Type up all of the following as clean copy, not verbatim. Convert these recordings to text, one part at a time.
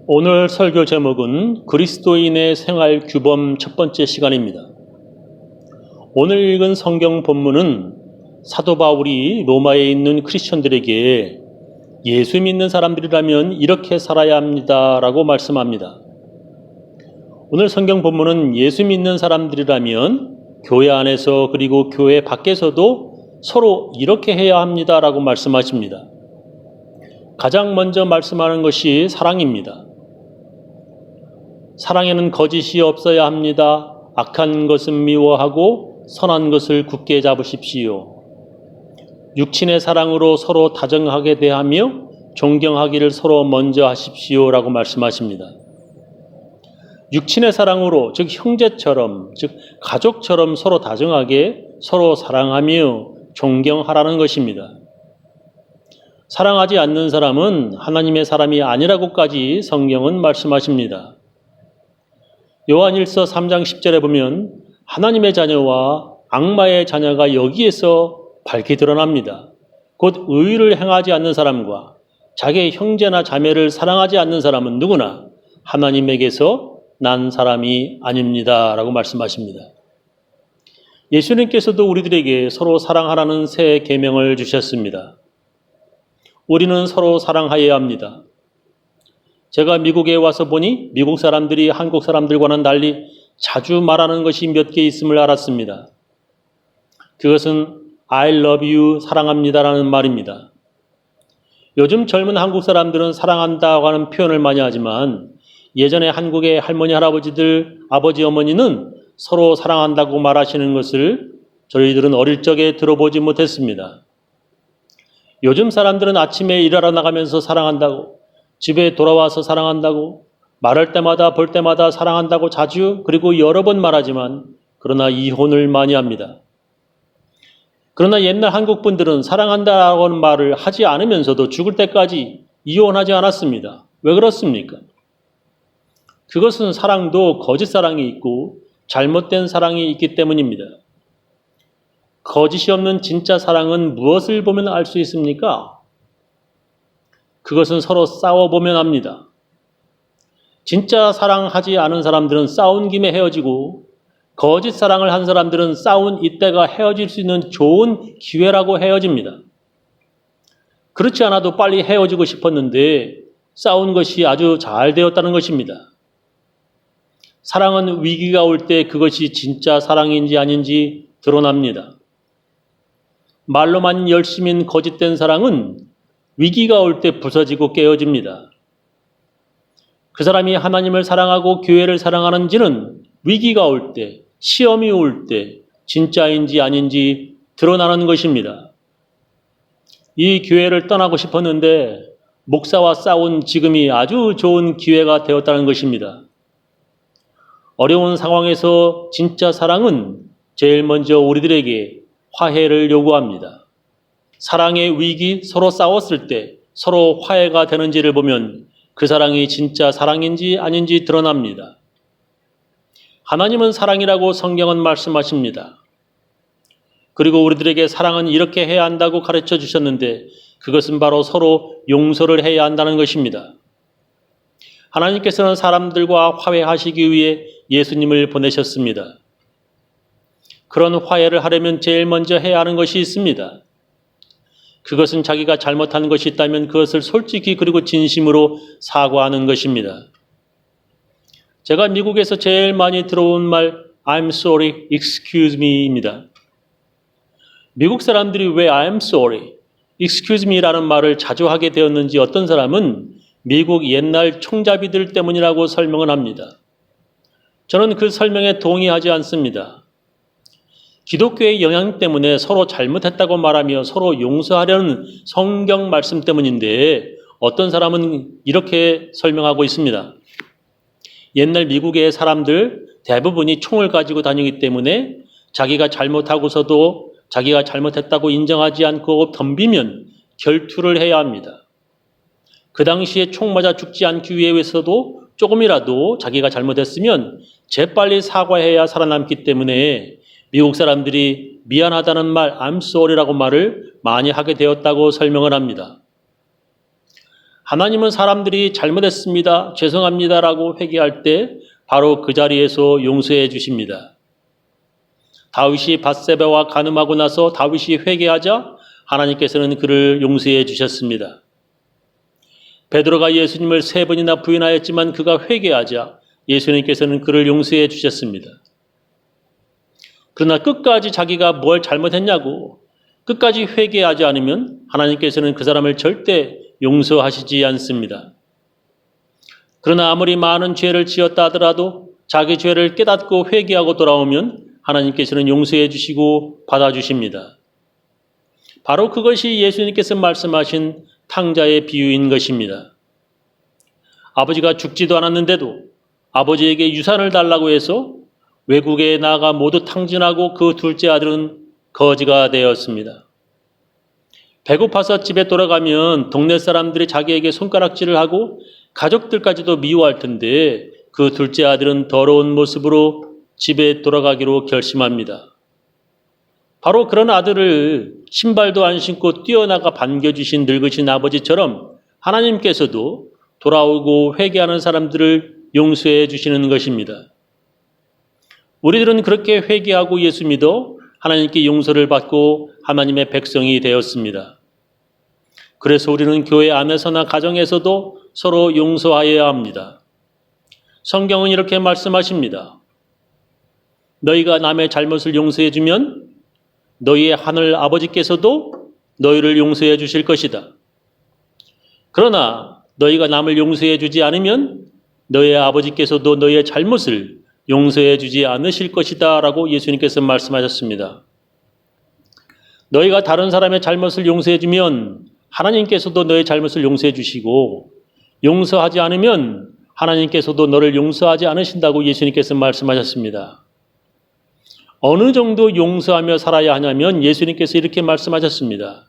오늘 설교 제목은 그리스도인의 생활 규범 첫 번째 시간입니다. 오늘 읽은 성경 본문은 사도 바울이 로마에 있는 크리스천들에게 예수 믿는 사람들이라면 이렇게 살아야 합니다라고 말씀합니다. 오늘 성경 본문은 예수 믿는 사람들이라면 교회 안에서 그리고 교회 밖에서도 서로 이렇게 해야 합니다라고 말씀하십니다. 가장 먼저 말씀하는 것이 사랑입니다. 사랑에는 거짓이 없어야 합니다. 악한 것은 미워하고 선한 것을 굳게 잡으십시오. 육친의 사랑으로 서로 다정하게 대하며 존경하기를 서로 먼저 하십시오라고 말씀하십니다. 육친의 사랑으로, 즉 형제처럼, 즉 가족처럼 서로 다정하게 서로 사랑하며 존경하라는 것입니다. 사랑하지 않는 사람은 하나님의 사람이 아니라고까지 성경은 말씀하십니다. 요한일서 3장 10절에 보면 하나님의 자녀와 악마의 자녀가 여기에서 밝게 드러납니다. 곧 의를 행하지 않는 사람과 자기의 형제나 자매를 사랑하지 않는 사람은 누구나 하나님에게서 난 사람이 아닙니다 라고 말씀하십니다. 예수님께서도 우리들에게 서로 사랑하라는 새 계명을 주셨습니다. 우리는 서로 사랑하여야 합니다. 제가 미국에 와서 보니 미국 사람들이 한국 사람들과는 달리 자주 말하는 것이 몇 개 있음을 알았습니다. 그것은 I love you, 사랑합니다라는 말입니다. 요즘 젊은 한국 사람들은 사랑한다고 하는 표현을 많이 하지만 예전에 한국의 할머니, 할아버지들, 아버지, 어머니는 서로 사랑한다고 말하시는 것을 저희들은 어릴 적에 들어보지 못했습니다. 요즘 사람들은 아침에 일하러 나가면서 사랑한다고, 집에 돌아와서 사랑한다고, 말할 때마다 볼 때마다 사랑한다고 자주 그리고 여러 번 말하지만 그러나 이혼을 많이 합니다. 그러나 옛날 한국 분들은 사랑한다라고 하는 말을 하지 않으면서도 죽을 때까지 이혼하지 않았습니다. 왜 그렇습니까? 그것은 사랑도 거짓 사랑이 있고 잘못된 사랑이 있기 때문입니다. 거짓이 없는 진짜 사랑은 무엇을 보면 알 수 있습니까? 그것은 서로 싸워보면 압니다. 진짜 사랑하지 않은 사람들은 싸운 김에 헤어지고 거짓 사랑을 한 사람들은 싸운 이때가 헤어질 수 있는 좋은 기회라고 헤어집니다. 그렇지 않아도 빨리 헤어지고 싶었는데 싸운 것이 아주 잘 되었다는 것입니다. 사랑은 위기가 올 때 그것이 진짜 사랑인지 아닌지 드러납니다. 말로만 열심인 거짓된 사랑은 위기가 올 때 부서지고 깨어집니다. 그 사람이 하나님을 사랑하고 교회를 사랑하는지는 위기가 올 때, 시험이 올 때 진짜인지 아닌지 드러나는 것입니다. 이 교회를 떠나고 싶었는데 목사와 싸운 지금이 아주 좋은 기회가 되었다는 것입니다. 어려운 상황에서 진짜 사랑은 제일 먼저 우리들에게 화해를 요구합니다. 사랑의 위기, 서로 싸웠을 때 서로 화해가 되는지를 보면 그 사랑이 진짜 사랑인지 아닌지 드러납니다. 하나님은 사랑이라고 성경은 말씀하십니다. 그리고 우리들에게 사랑은 이렇게 해야 한다고 가르쳐 주셨는데 그것은 바로 서로 용서를 해야 한다는 것입니다. 하나님께서는 사람들과 화해하시기 위해 예수님을 보내셨습니다. 그런 화해를 하려면 제일 먼저 해야 하는 것이 있습니다. 그것은 자기가 잘못한 것이 있다면 그것을 솔직히 그리고 진심으로 사과하는 것입니다. 제가 미국에서 제일 많이 들어온 말 I'm sorry, excuse me입니다. 미국 사람들이 왜 I'm sorry, excuse me라는 말을 자주 하게 되었는지 어떤 사람은 미국 옛날 총잡이들 때문이라고 설명을 합니다. 저는 그 설명에 동의하지 않습니다. 기독교의 영향 때문에 서로 잘못했다고 말하며 서로 용서하려는 성경 말씀 때문인데 어떤 사람은 이렇게 설명하고 있습니다. 옛날 미국의 사람들 대부분이 총을 가지고 다니기 때문에 자기가 잘못하고서도 자기가 잘못했다고 인정하지 않고 덤비면 결투를 해야 합니다. 그 당시에 총 맞아 죽지 않기 위해서도 조금이라도 자기가 잘못했으면 재빨리 사과해야 살아남기 때문에 미국 사람들이 미안하다는 말, I'm sorry라고 말을 많이 하게 되었다고 설명을 합니다. 하나님은 사람들이 잘못했습니다, 죄송합니다라고 회개할 때 바로 그 자리에서 용서해 주십니다. 다윗이 밧세바와 간음하고 나서 다윗이 회개하자 하나님께서는 그를 용서해 주셨습니다. 베드로가 예수님을 3번이나 부인하였지만 그가 회개하자 예수님께서는 그를 용서해 주셨습니다. 그러나 끝까지 자기가 뭘 잘못했냐고 끝까지 회개하지 않으면 하나님께서는 그 사람을 절대 용서하시지 않습니다. 그러나 아무리 많은 죄를 지었다 하더라도 자기 죄를 깨닫고 회개하고 돌아오면 하나님께서는 용서해 주시고 받아주십니다. 바로 그것이 예수님께서 말씀하신 탕자의 비유인 것입니다. 아버지가 죽지도 않았는데도 아버지에게 유산을 달라고 해서 외국에 나가 모두 탕진하고 그 둘째 아들은 거지가 되었습니다. 배고파서 집에 돌아가면 동네 사람들이 자기에게 손가락질을 하고 가족들까지도 미워할 텐데 그 둘째 아들은 더러운 모습으로 집에 돌아가기로 결심합니다. 바로 그런 아들을 신발도 안 신고 뛰어나가 반겨주신 늙으신 아버지처럼 하나님께서도 돌아오고 회개하는 사람들을 용서해 주시는 것입니다. 우리들은 그렇게 회개하고 예수 믿어 하나님께 용서를 받고 하나님의 백성이 되었습니다. 그래서 우리는 교회 안에서나 가정에서도 서로 용서하여야 합니다. 성경은 이렇게 말씀하십니다. 너희가 남의 잘못을 용서해 주면 너희의 하늘 아버지께서도 너희를 용서해 주실 것이다. 그러나 너희가 남을 용서해 주지 않으면 너희의 아버지께서도 너희의 잘못을 용서해 주지 않으실 것이다 라고 예수님께서 말씀하셨습니다. 너희가 다른 사람의 잘못을 용서해 주면 하나님께서도 너의 잘못을 용서해 주시고 용서하지 않으면 하나님께서도 너를 용서하지 않으신다고 예수님께서 말씀하셨습니다. 어느 정도 용서하며 살아야 하냐면 예수님께서 이렇게 말씀하셨습니다.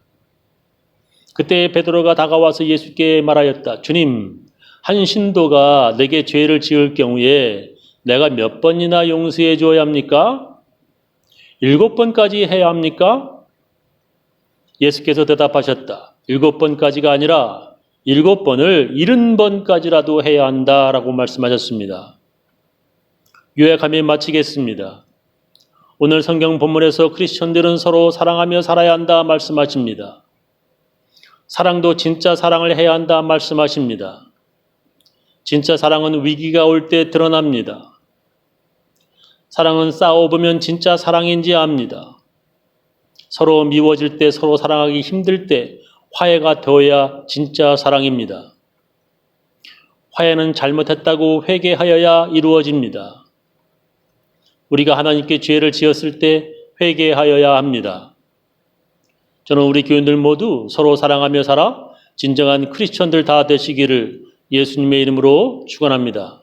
그때 베드로가 다가와서 예수께 말하였다. 주님, 한 신도가 내게 죄를 지을 경우에 내가 몇 번이나 용서해 줘야 합니까? 7번까지 해야 합니까? 예수께서 대답하셨다. 7번까지가 아니라 7번을 70번까지라도 해야 한다라고 말씀하셨습니다. 요약하며 마치겠습니다. 오늘 성경 본문에서 크리스천들은 서로 사랑하며 살아야 한다 말씀하십니다. 사랑도 진짜 사랑을 해야 한다 말씀하십니다. 진짜 사랑은 위기가 올 때 드러납니다. 사랑은 싸워보면 진짜 사랑인지 압니다. 서로 미워질 때, 서로 사랑하기 힘들 때 화해가 되어야 진짜 사랑입니다. 화해는 잘못했다고 회개하여야 이루어집니다. 우리가 하나님께 죄를 지었을 때 회개하여야 합니다. 저는 우리 교인들 모두 서로 사랑하며 살아 진정한 크리스천들 다 되시기를 예수님의 이름으로 축원합니다.